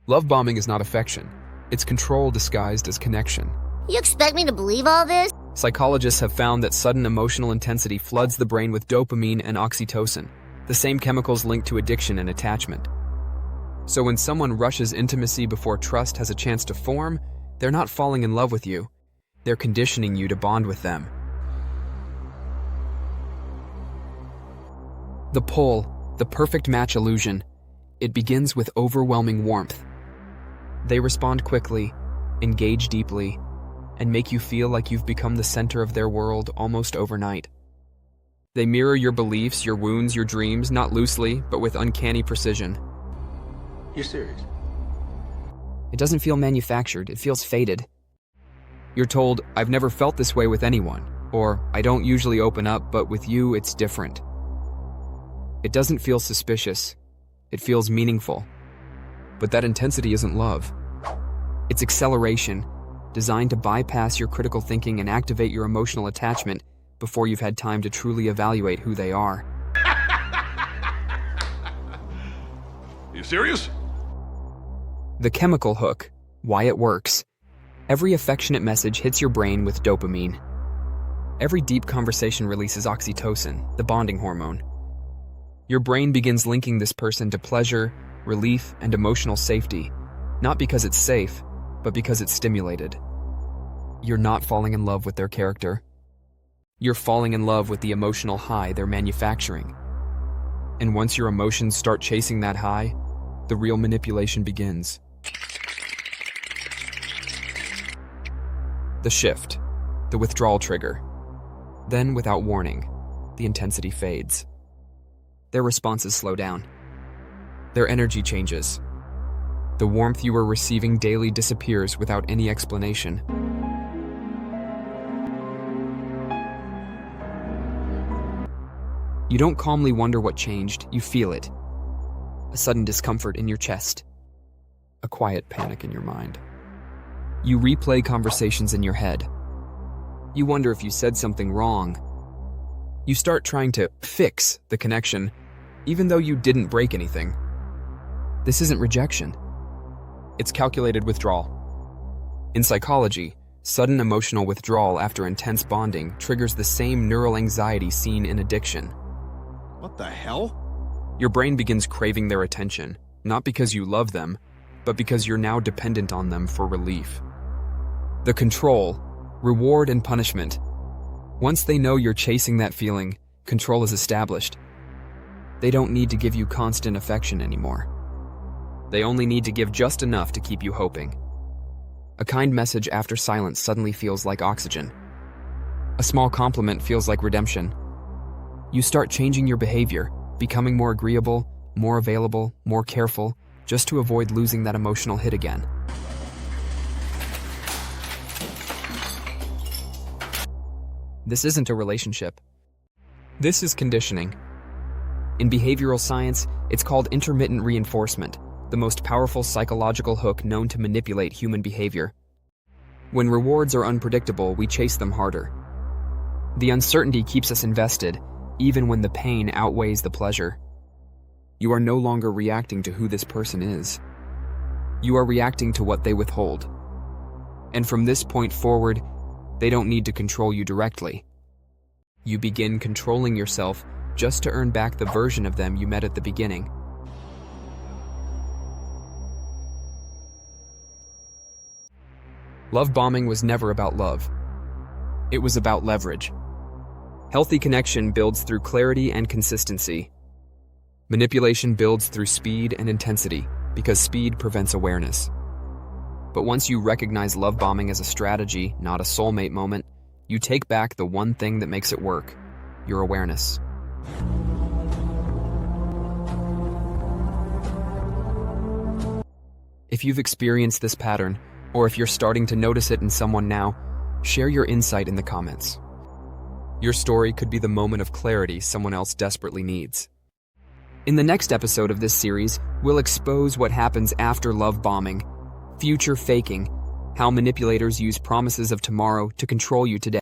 Love bombing is not affection. It's control disguised as connection. You expect me to believe all this? Psychologists have found that sudden emotional intensity floods the brain with dopamine and oxytocin, the same chemicals linked to addiction and attachment. So when someone rushes intimacy before trust has a chance to form, they're not falling in love with you. They're conditioning you to bond with them. The pull, the perfect match illusion. It begins with overwhelming warmth. They respond quickly, engage deeply, and make you feel like you've become the center of their world almost overnight. They mirror your beliefs, your wounds, your dreams, not loosely, but with uncanny precision. You're serious? It doesn't feel manufactured, it feels fated. You're told, "I've never felt this way with anyone," or "I don't usually open up, but with you, it's different." It doesn't feel suspicious, it feels meaningful. But that intensity isn't love. It's acceleration, designed to bypass your critical thinking and activate your emotional attachment before you've had time to truly evaluate who they are. You serious? The chemical hook, why it works. Every affectionate message hits your brain with dopamine. Every deep conversation releases oxytocin, the bonding hormone. Your brain begins linking this person to pleasure, relief, and emotional safety, not because it's safe, but because it's stimulated. You're not falling in love with their character. You're falling in love with the emotional high they're manufacturing. And once your emotions start chasing that high, the real manipulation begins. The shift, the withdrawal trigger. Then, without warning, the intensity fades. Their responses slow down. Their energy changes. The warmth you were receiving daily disappears without any explanation. You don't calmly wonder what changed, you feel it. A sudden discomfort in your chest. A quiet panic in your mind. You replay conversations in your head. You wonder if you said something wrong. You start trying to fix the connection, even though you didn't break anything. This isn't rejection. It's calculated withdrawal. In psychology, sudden emotional withdrawal after intense bonding triggers the same neural anxiety seen in addiction. What the hell? Your brain begins craving their attention, not because you love them, but because you're now dependent on them for relief. The control, reward, and punishment. Once they know you're chasing that feeling, control is established. They don't need to give you constant affection anymore. They only need to give just enough to keep you hoping. A kind message after silence suddenly feels like oxygen. A small compliment feels like redemption. You start changing your behavior, becoming more agreeable, more available, more careful, just to avoid losing that emotional hit again. This isn't a relationship. This is conditioning. In behavioral science, it's called intermittent reinforcement, the most powerful psychological hook known to manipulate human behavior. When rewards are unpredictable, we chase them harder. The uncertainty keeps us invested, even when the pain outweighs the pleasure. You are no longer reacting to who this person is. You are reacting to what they withhold. And from this point forward, they don't need to control you directly. You begin controlling yourself just to earn back the version of them you met at the beginning. Love bombing was never about love. It was about leverage. Healthy connection builds through clarity and consistency. Manipulation builds through speed and intensity, because speed prevents awareness. But once you recognize love bombing as a strategy, not a soulmate moment, you take back the one thing that makes it work: your awareness. If you've experienced this pattern, or if you're starting to notice it in someone now, share your insight in the comments. Your story could be the moment of clarity someone else desperately needs. In the next episode of this series, we'll expose what happens after love bombing, future faking, how manipulators use promises of tomorrow to control you today.